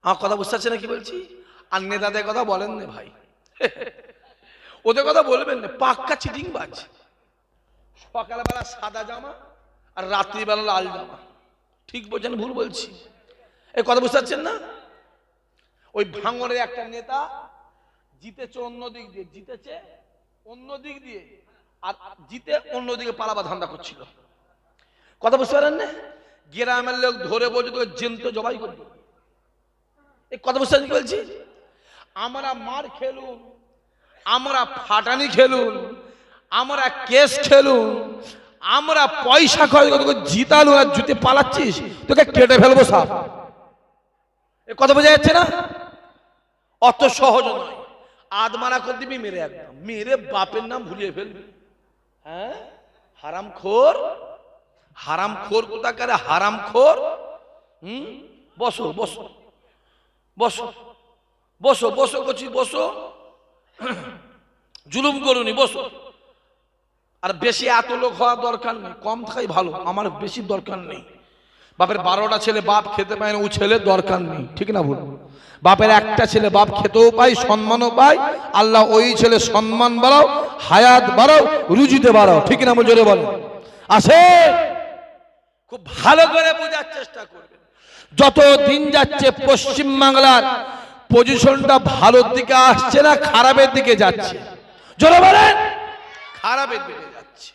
আমার কথা বুঝতে পারছে না কি বলছি? আর নেতাদের কথা বলেন না ভাই, ওদের কথা বলবেন না, পাক্কা চিটিং বাজ। সকালবেলা সাদা জামা আর রাত্রিবেলা লাল জামা, ঠিক বলছেন ভুল বলছি? এই কথা বুঝতে পারছেন না? ওই ভাঙড়ের একটা নেতা জিতেছে অন্য দিক দিয়ে, জিতেছে অন্য দিক দিয়ে, আর জিতে অন্যদিকে পালাবা ধান্দা করছিল। কথা বুঝতে পারেন না? গ্রামের লোক ধরে বলছে তোকে জ্যান্ত জবাই করবে। এই কথা বুঝতে পারেন কি বলছি? আমরা মার খেলুন, আমরা ফাটানি খেলুন, আমরা কেস খেলুন, আমরা পয়সা খরচ করে তোকে জিতালু, আর জুতে পালাচ্ছিস, তোকে কেটে ফেলবো সাপ। এই কথা বোঝা যাচ্ছে না? অত সহজ নয়। আদমারা করে দিবি মেরে, একদম মেরে বাপের নাম ভুলিয়ে ফেলবি। হ্যাঁ, হারামখোর, হারামখোর কোথাকারে হারামখোর। বসো বসো বসো বসো বসো করছি, বসো, জুলুম করুনি, বসো। আর বেশি এত লোক হওয়া দরকার নেই, কম থাকাই ভালো, আমার বেশি দরকার নেই। বাপের 12টা ছেলে বাপ খেতে পায় না, ও ছেলে দরকার নেই, ঠিক না ভুল? বাপের একটা ছেলে বাপ খেতেও পায়, সম্মানও পায়, আল্লাহ ওই ছেলে সম্মান বাড়াও, হায়াত বাড়াও, রুজিতে বাড়াও, ঠিক না? জোরে বলে আসে। খুব ভালো করে বোঝার চেষ্টা করবেন। যত দিন যাচ্ছে পশ্চিম বাংলার পজিশনটা ভালোর দিকে আসছে না খারাপের দিকে যাচ্ছে? জোরে বলেন, খারাপের দিকে যাচ্ছে।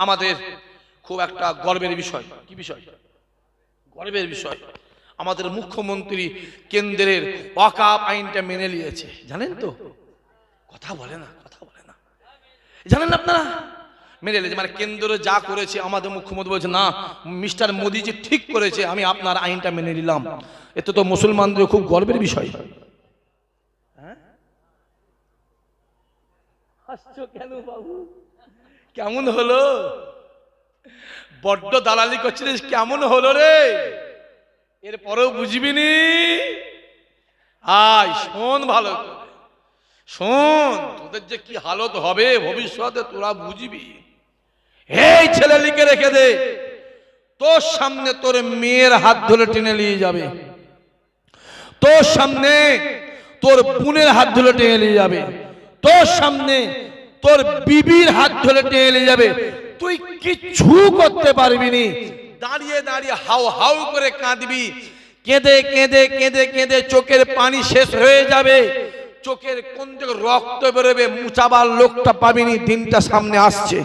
আমাদের খুব একটা গর্বের বিষয়। কি বিষয়? গর্বের বিষয়। আমাদের মুখ্যমন্ত্রী কেন্দ্রের ওয়াকফ আইনটা মেনে নিয়েছে, জানেন তো? কথা বলে না, কথা বলে না, জানেন আপনারা? মেনে নিয়েছে, মানে কেন্দ্র যা করেছে, আমাদের মুখ্যমন্ত্রী বলছে না মিস্টার মোদিজি ঠিক করেছে, আমি আপনার আইনটা মেনে নিলাম। এতে তো মুসলমানদের খুব গর্বের বিষয়। হাসছো কেন বাবু? কেমন হলো? বড্ড দালালি করছিস, কেমন হলো রে? এরপরেও বুঝবি নি? আয় শোন, ভালো শোন, তোদের যে কি হালত হবে ভবিষ্যতে তোরা বুঝবি। এই ছেলে লিখে রেখে দে, তোর সামনে তোর মেয়ের হাত ধরে টেনে নিয়ে যাবে, তোর সামনে তোর বোনের হাত ধরে টেনে নিয়ে যাবে, তোর সামনে তোর বিবির হাত ধরে টেনে নিয়ে যাবে, তুই কিচ্ছু করতে পারবি নি। দাঁড়িয়ে দাঁড়িয়ে হাউ হাউ করে কাঁদবি, কেঁদে কেঁদে কেঁদে কেঁদে চোখের পানি শেষ হয়ে যাবে, চোখের কোন থেকে রক্ত বেরোবে, মুছাবার লোকটা পাবিনি। দিনটা সামনে আসছে,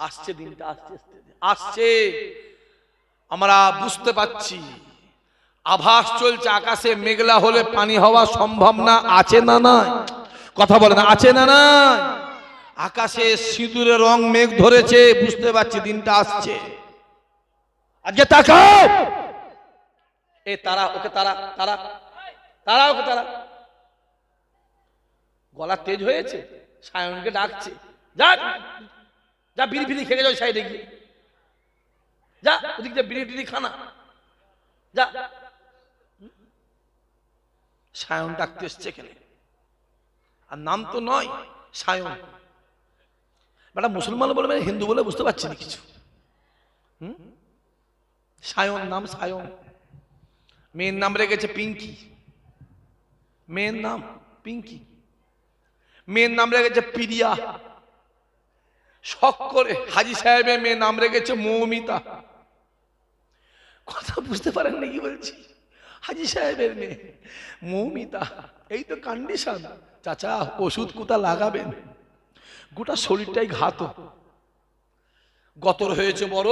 আসছে, দিনটা আসছে, আসছে, আমরা বুঝতে পাচ্ছি। আভাস চলছে, আকাশে মেঘলা হলে পানি হওয়া সম্ভব না, আছে না না? কথা বলে না, আছে না না? আকাশে সিঁদুরের রং মেঘ ধরেছে, বুঝতে পারছি দিনটা আসছে। আজকে তাকাও, এ তারা, ওকে তারা, তারা তারা, ওকে তারা। গলা তেজ হয়েছে, সায়নকে ডাকছে, যা যা বিড়ি ফিড়ি খেয়ে যাও সাইডে গিয়ে, যা ওদিক যা বিড়ি টিড়ি খানা, যা। সায়ন ডাকতে এসছে এখানে, আর নাম তো নয় সায়ন। বেটা মুসলমান বলে হিন্দু বলে বুঝতে পারছি না কিছু। সায়ন নাম, সায়ন। মেয়ের নাম রেখেছে পিঙ্কি, মেয়ের নাম পিঙ্কি। মেয়ের নাম রেখেছে প্রিয়া। শখ করে হাজি সাহেবের মেয়ের নাম রেখেছে মৌমিতা। কথা বুঝতে পারেন না কি বলছি? হাজি সাহেবের মেয়ে মৌমিতা, এই তো কন্ডিশন। চাচা ওষুধ কোথা লাগাবেন? গোটা শরীরটাই ঘাত, গতর হয়েছে বড়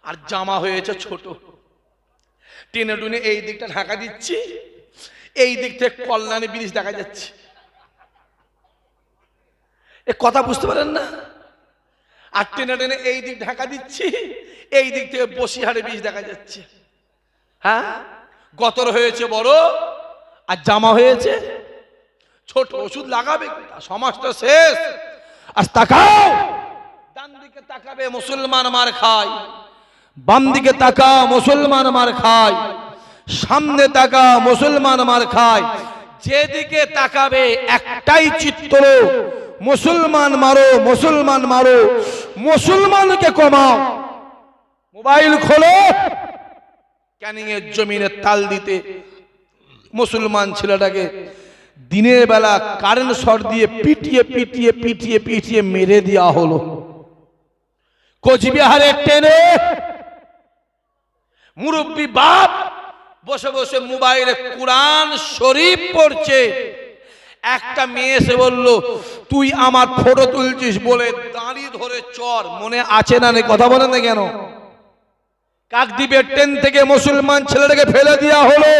আর জামা হয়েছে ছোট। টেনে টুনে এই দিকটা ঢাকা দিচ্ছি, এই দিক থেকে কল্যাণী ব্রিজ দেখা যাচ্ছে। এ কথা বুঝতে পারেন না? আর টেনে টেনে এই দিক ঢাকা দিচ্ছি, এই দিক থেকে বসিরহাটে ব্রিজ দেখা যাচ্ছে। হ্যাঁ, গতর হয়েছে বড় আর জামা হয়েছে ছোট। ওষুধ লাগাবে, সমাজটা শেষ। আর তাকাও, ডান দিকে তাকাবে মুসলমান মার খায়, বাম দিকে তাকা মুসলমান মার খায়, সামনে তাকা মুসলমান মার খায়। যেদিকে তাকাবে একটাই চিত্র, মুসলমান মারো, মুসলমান মারো, মুসলমানকে কমাও। মোবাইল খোলো, ক্যানিং এর জমিনে তাল দিতে মুসলমান ছেলেটাকে দিনের বেলা কারেন্ট শট দিয়ে পিটিয়ে পিটিয়ে পিটিয়ে পিটিয়ে মেরে দেওয়া হলো। কোচবিহারের ট্রেনে মুরব্বী বাপ বসে বসে মোবাইলে কোরআন শরীফ পড়ছে। একটা মেয়ে এসে বলল, তুই আমার ফটো তুলছিস বলে দাঁড়ি ধরে চর। মনে আছে না? কথা বলেন না কেন? কাকদ্বীপের ট্রেন থেকে মুসলমান ছেলেটাকে ফেলে দেওয়া হলো।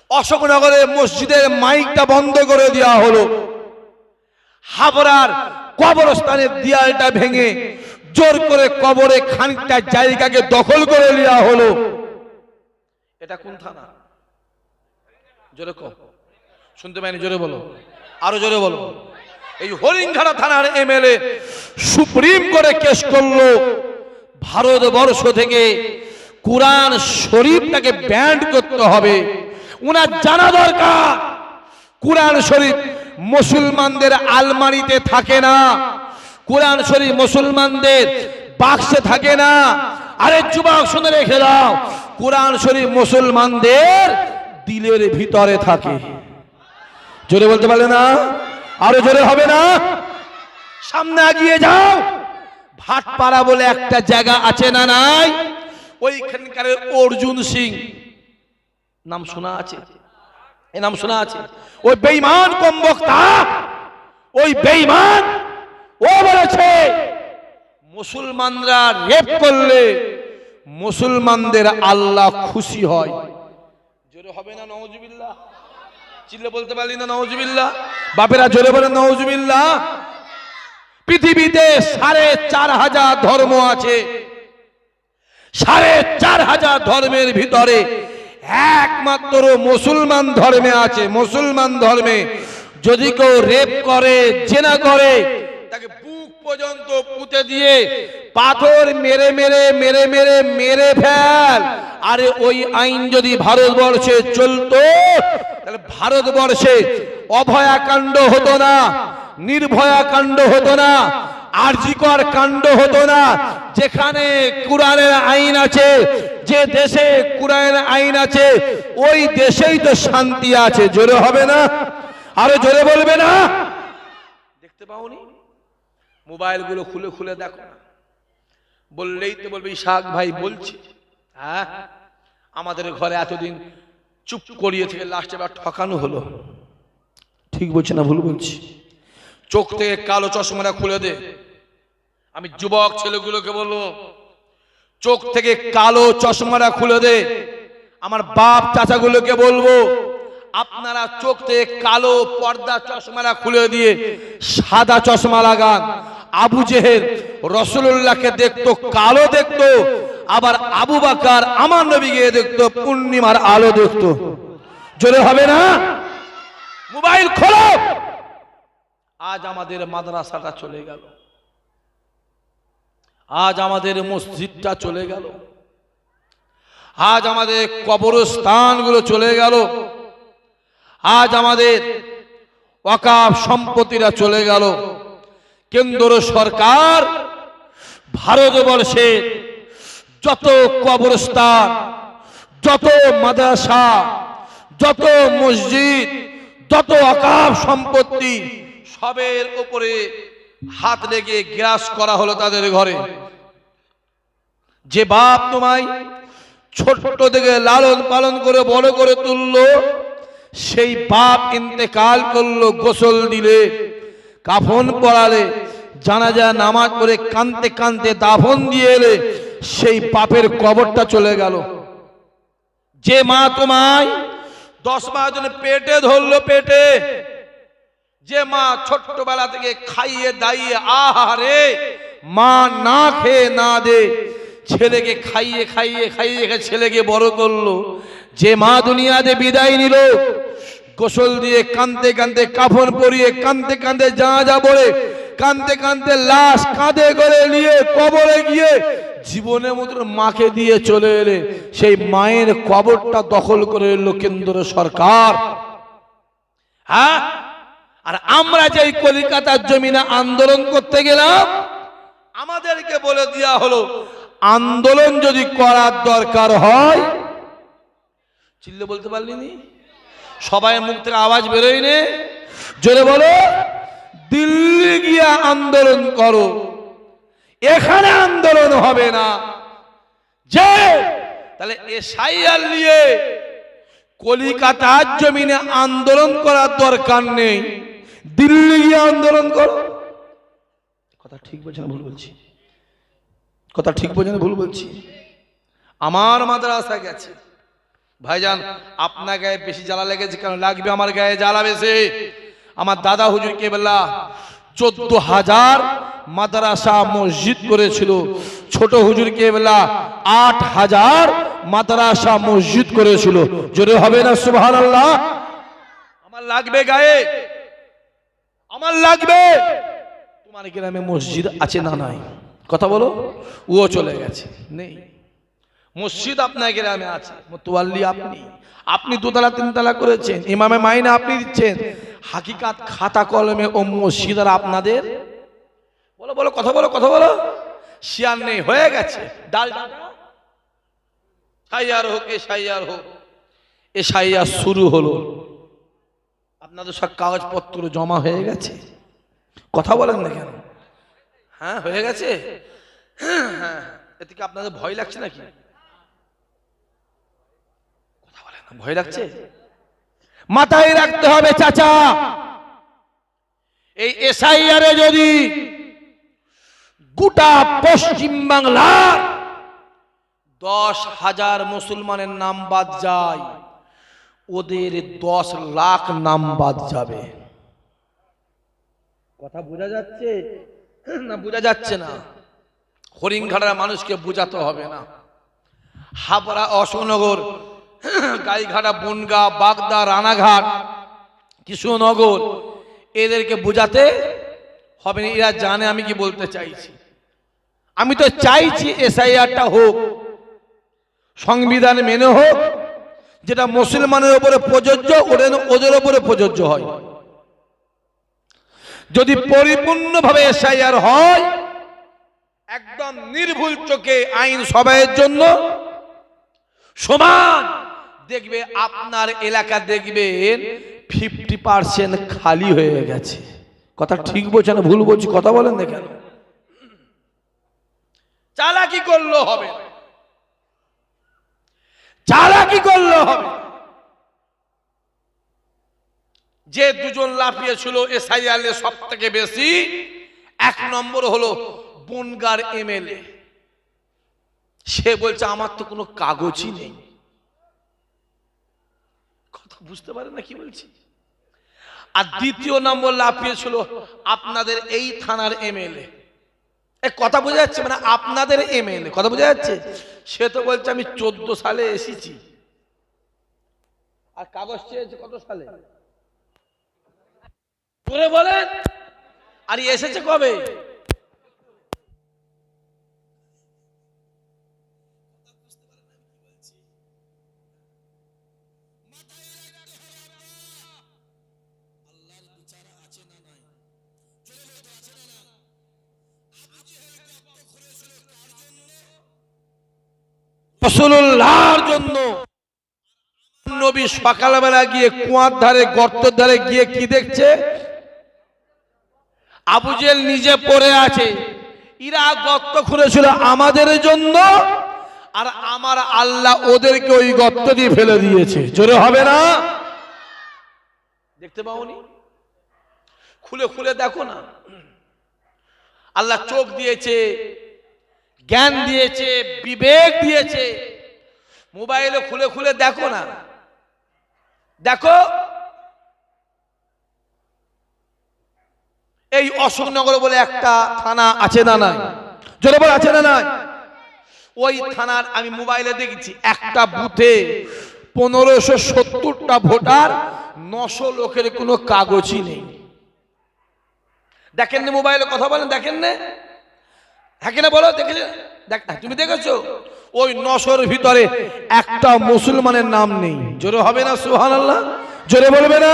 অশোকনগরে মসজিদের মাইকটা বন্ধ করে দেওয়া হলো। হাবড়ার কবরস্থানের দেয়ালটা ভেঙে জোর করে কবরে খানিকটা জায়গাকে দখল করে নেওয়া হলো। এটা কোন থানা? জোরে কও, শুনতে পাইনি, জোরে বলো, আরো জোরে বলো। এই হরিণঘাটা থানার এমএলএ সুপ্রিম কোর্টে কেস করলো, ভারতবর্ষ থেকে কোরআন শরীফটাকে ব্যান্ড করতে হবে। উনার জানা দরকার কোরআন শরীফ মুসলমানদের আলমারিতে থাকে না, কোরআন শরীফ মুসলমানদের বাক্সে থাকে না। আরে যুবক শুনে রেখে দাও, কোরআন শরীফ মুসলমানদের দিলের ভিতরে থাকে। জোরে বলতে পারলে না? আরো জোরে হবে না? সামনে এগিয়ে যাও। ভাটপাড়া বলে একটা জায়গা আছে না নাই? ওইখানকার অর্জুন সিং নাম শোনা আছে? এই নাম শোনা আছে? ওই বেঈমান কমবক্তা, ওই বেঈমান ও বলেছে মুসলমানরা রেপ করলে মুসলমানদের আল্লাহ খুশি হয়। জোরে হবে না নাউজুবিল্লাহ? চিল্লে বলতে পারলি না নাউজুবিল্লাহ? বাপেরা জোরে বলেন নাউজুবিল্লাহ। পৃথিবীতে ৪,৫০০ ধর্ম আছে। ৪,৫০০ ধর্মের ভিতরে একমাত্র মুসলমান ধর্মে আছে। মুসলমান ধর্মে যদি কেউ রেপ করে, জেনা করে, তাকে বুক পর্যন্ত পুঁতে দিয়ে পাথর মেরে মেরে মেরে মেরে মেরে ফেল। আরে ওই আইন যদি ভারতবর্ষে চলতো তাহলে ভারতবর্ষে অভয়া কাণ্ড হতো না, নির্ভয়া কাণ্ড হতো না, আরজিকর কাণ্ড হতো না। যেখানে কোরআনের আইন আছে, যে দেশে কোরআনের আইন আছে, ওই দেশেই তো শান্তি আছে। জোরে হবে না? আরো জোরে বলবে না? দেখতে পাওনি? মোবাইল গুলো খুলে খুলে দেখো না। বললেই তো বলবে ইশাক ভাই বলছি। হ্যাঁ, আমাদের ঘরে এতদিন চুপ করিয়ে থেকে লাস্টে বার ঠকানো হলো। ঠিক বলছি না ভুল বলছি? চোখ থেকে কালো চশমাটা খুলে দে। আমি যুবক ছেলেগুলোকে বলবো, চোখ থেকে কালো চশমাটা খুলে দে। আমার বাপ চাচাগুলোকে বলবো, আপনারা চোখ থেকে কালো পর্দা চশমাটা খুলে দিয়ে সাদা চশমা লাগান। আবু জেহেল রাসূলুল্লাহকে দেখতো কালো দেখতো, আবার আবু বকর আমার নবীকে দেখতো পূর্ণিমার আলো দেখতো। জোরে হবে না? মোবাইল খোলো। আজ আমাদের মাদ্রাসাটা চলে গেল, আজ আমাদের মসজিদটা চলে গেল, আজ আমাদের কবরস্থানগুলো চলে গেল, আজ আমাদের ওয়াকাফ সম্পত্তিরা চলে গেল। কেন্দ্র সরকার ভারতবর্ষে যত কবরস্থান, যত মাদ্রাসা, যত মসজিদ, যত ওয়াকাফ সম্পত্তি, সবের উপরে হাত লেগে গ্রাস করা হলো তাদের ঘরে। যে বাপ তোমায় ছোট্ট থেকে লালন পালন করে বড় করে তুললো, সেই বাপ ইন্তেকাল করলো। গোসল দিলে, কাফন পরালে, জানাজা নামাজ পড়ে কাঁদতে কাঁদতে দাফন দিয়ে এলে, সেই বাপের কবরটা চলে গেল। যে মা তোমায় 10 মাস ধরে পেটে ধরলো, পেটে, যে মা ছোট্টবেলা থেকে খাইয়ে দাইয়ে, আহারে মা না খেয়ে না দে ছেলেকে খাইয়ে খাইয়ে খাইয়ে ছেলেকে বড় করলো, যে মা দুনিয়াতে বিদায় নিল, গোসল দিয়ে কাঁদতে কাঁদতে কাফন পরিয়ে কাঁদতে কাঁদতে জানাজা পড়ে কাঁদতে কাঁদতে লাশ কাঁধে করে নিয়ে কবরে গিয়ে জীবনের মতো মাকে দিয়ে চলে এলে, সেই মায়ের কবরটা দখল করে এলো কেন্দ্র সরকার। হ্যাঁ, আর আমরা যে কলিকাতার জমিনে আন্দোলন করতে গেলাম, আমাদেরকে বলে দেওয়া হলো আন্দোলন যদি করার দরকার হয়, চিল্লে বলতে পারলিনি, সবাই মুখ থেকে আওয়াজ বেরোয় নে, জোরে বলো, দিল্লি গিয়ে আন্দোলন করো, এখানে আন্দোলন হবে না। যে তাহলে এসআইআর নিয়ে কলিকাতার জমিনে আন্দোলন করার দরকার নেই, দিল্লি গিয়ে আন্দোলন করো। কথা ঠিক বলছি না ভুল বলছি? কথা ঠিক বলছি না ভুল বলছি? আমার মাদ্রাসা গেছে ভাইজান, আপনার গায়ে বেশি জ্বালা লেগেছে কেন? লাগবে আমার গায়ে জ্বালা বেশি। আমার দাদা হুজুর কেবলা 14,000 মাদ্রাসা মসজিদ করেছিল, ছোট হুজুর কেবলা 8,000 মাদ্রাসা মসজিদ করেছিল। জোরে হবে না সুবহানাল্লাহ? আমার লাগবে গায়ে, আমার লাগবে। তোমার গ্রামে মসজিদ আছে না নাই? কথা বলো। ও চলে গেছে, নেই। মসজিদ আপনার গ্রামে আছে, মুতওয়াল্লি আপনি, আপনি 2 তলা 3 তলা করেছেন, ইমামে মাইনা আপনি দিচ্ছেন, হাকিকাত খাতা কলমে ও মসজিদ আর আপনাদের। বলো বলো, কথা বলো, কথা বলো। শিয়ার নেই, হয়ে গেছে। ডাল সাইয়ার হোক, এসআইআর হোক, এসআইআর শুরু হলো, আপনাদের সব কাগজপত্র জমা হয়ে গেছে। কথা বলেন না কেন? হ্যাঁ হয়ে গেছে। হ্যাঁ, এতে কি আপনাদের ভয় লাগছে নাকি? কথা বলেন না, ভয় লাগছে? মাথায় রাখতে হবে চাচা, এই এসআইআর এ যদি গোটা পশ্চিম বাংলার 10,000 মুসলমানের নাম বাদ যায়, ওদের 10 লাখ নাম বাদ যাবে। কথা বোঝা যাচ্ছে না? বোঝা যাচ্ছে না? হরিণঘাটার মানুষকে বোঝাতে হবে না। হাবড়া, অশোকনগর, গাইঘাটা, বনগা, বাগদা, রানাঘাট, কৃষ্ণনগর, এদেরকে বোঝাতে হবে না। এরা জানে আমি কি বলতে চাইছি। আমি তো চাইছি এসআইআরটা হোক, সংবিধান মেনে হোক, যেটা মুসলমানের উপরে প্রযোজ্য ওদের উপরে প্রযোজ্য হয়। যদি পরিপূর্ণভাবে এসআইআর হয়, একদম নির্ভুল চোখে আইন সবাইয়ের জন্য সমান, দেখবে আপনার এলাকা দেখবেন 50% খালি হয়ে গেছে। কথা ঠিক বলছে না ভুল বলছি? কথা বলেন দেখেন। চালাকি করলো হবে, চালাকি করলো হবে। যে 2জন লাফিয়েছিল এসআইআর সব থেকে বেশি, 1 নম্বর হলো বনগার এমএলএ। সে বলছে আমার তো কোনো কাগজই নেই। কথা বুঝতে পারেন না কি বলছি? আর 2য় নম্বর লাফিয়েছিল আপনাদের এই থানার এমএলএ। কথা বোঝা যাচ্ছে? মানে আপনাদের এমএলএ, কথা বোঝা যাচ্ছে? সে তো বলছে আমি 14 সালে এসেছি, আর কাগজ চেয়েছে কত সালে করে বলেন, আর এসেছে কবে? রাসূলুল্লাহর জন্য। নবী সকালবেলা গিয়ে কুয়ার ধারে, গর্তের ধারে গিয়ে কি দেখছে? আবু জেহেল নিজে পড়ে আছে। এরা গর্ত খুঁড়েছিল আমাদের জন্য, আর আমার আল্লাহ ওদেরকে ওই গর্ত দিয়ে ফেলে দিয়েছে। জোরে হবে না? দেখতে পাওনি? খুলে খুলে দেখো না। আল্লাহ চোখ দিয়েছে, জ্ঞান দিয়েছে, বিবেক দিয়েছে। মোবাইলে খুলে খুলে দেখো না, দেখো। এই অশোকনগর বলে একটা থানা আছে না নাই? জোরে বল, আছে না নাই? ওই থানার আমি মোবাইলে দেখেছি, একটা বুথে 1570টা ভোটার, 900 লোকের কোনো কাগজই নেই। দেখেন না মোবাইলে? কথা বলেন, দেখেন না? হ্যাঁ কিনা বলো, দেখেছো? তুমি দেখেছো? ওই 900-র ভিতরে একটা মুসলমানের নাম নেই। জোরে হবে না সুবহানাল্লাহ? জোরে বলবে না?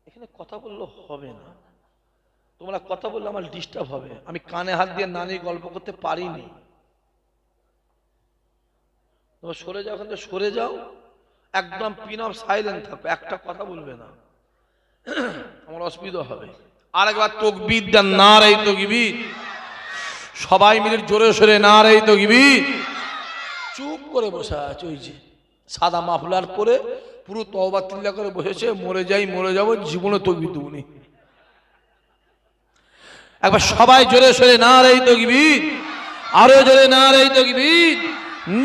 এখানে কথা বললে হবে না। তোমরা কথা বললে আমার ডিস্টার্ব হবে, আমি কানে হাত দিয়ে নানি গল্প করতে পারিনি। তোমরা সরে যাও, ওখান থেকে সরে যাও, একদম পিন অফ সাইলেন্ট থাকো, একটা কথা বলবে না, আমার অসুবিধা হবে। আর একবার তাকবীর দেন, নারে তাকবীর, সবাই মিলে জোরে সোরে নারে তাকবীর। চুপ করে বসে আছে, ওই যে সাদা মাফলার পরে পুরো তওবা তিল্লা করে বসেছে, মরে যাই মরে যাবো, জীবনে তাকবীর দেবনি। একবার সবাই জোরে সোরে নারে তাকবীর, আরো জোরে নারে তাকবীর,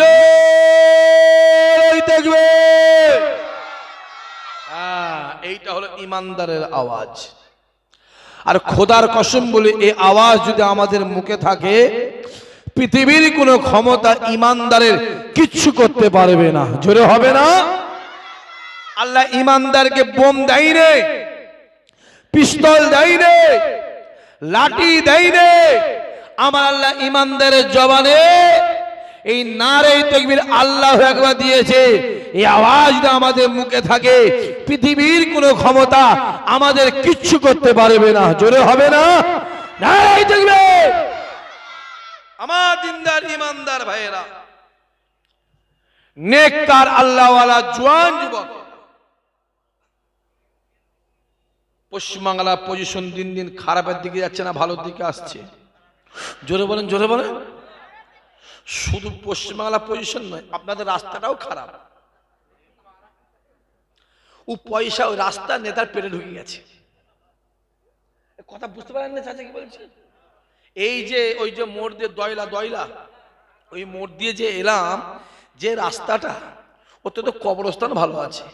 নারে তাকবীর। এইটা হলো ইমানদারের আওয়াজ। আর খোদার কসম বলে এই আওয়াজ যদি আমাদের মুখে থাকে, পৃথিবীর কোনো ক্ষমতা ইমানদারের কিচ্ছু করতে পারবে না। জোরে হবে না? আল্লাহ ইমানদারকে বোম দেয় রে, পিস্তল দেয় রে, লাঠি দেয় রে। আমার আল্লাহ ইমানদারের জবানে এই নারে তাকবীর আল্লাহু আকবার দিয়েছে। এই আওয়াজ যদি আমাদের মুখে থাকে, পৃথিবীর কোনো ক্ষমতা আমাদের কিচ্ছু করতে পারবে না। জোরে হবে না? নারে তাকবীর। আমার দিনদার ইমানদার ভাইয়েরা, নেককার আল্লাহওয়ালা জওয়ান যুবক, পশ্চিমবাংলার পজিশন দিন দিন খারাপের দিকে যাচ্ছে না, ভালোর দিকে আসছে? জোরে বলেন, জোরে বলেন। শুধু পশ্চিমবাংলার পজিশন নয়, আপনাদের রাস্তাটাও খারাপ। ও পয়সা ওই রাস্তা নেতার পেটে ঢুকে গেছে। কথা বুঝতে পারেন না চাচা কি বলছে? এই যে ওই যে মোড় দিয়ে দয়লা, ওই মোড় দিয়ে যে এলাম, যে রাস্তাটা, ওতে তো কবরস্থান ভালো আছে।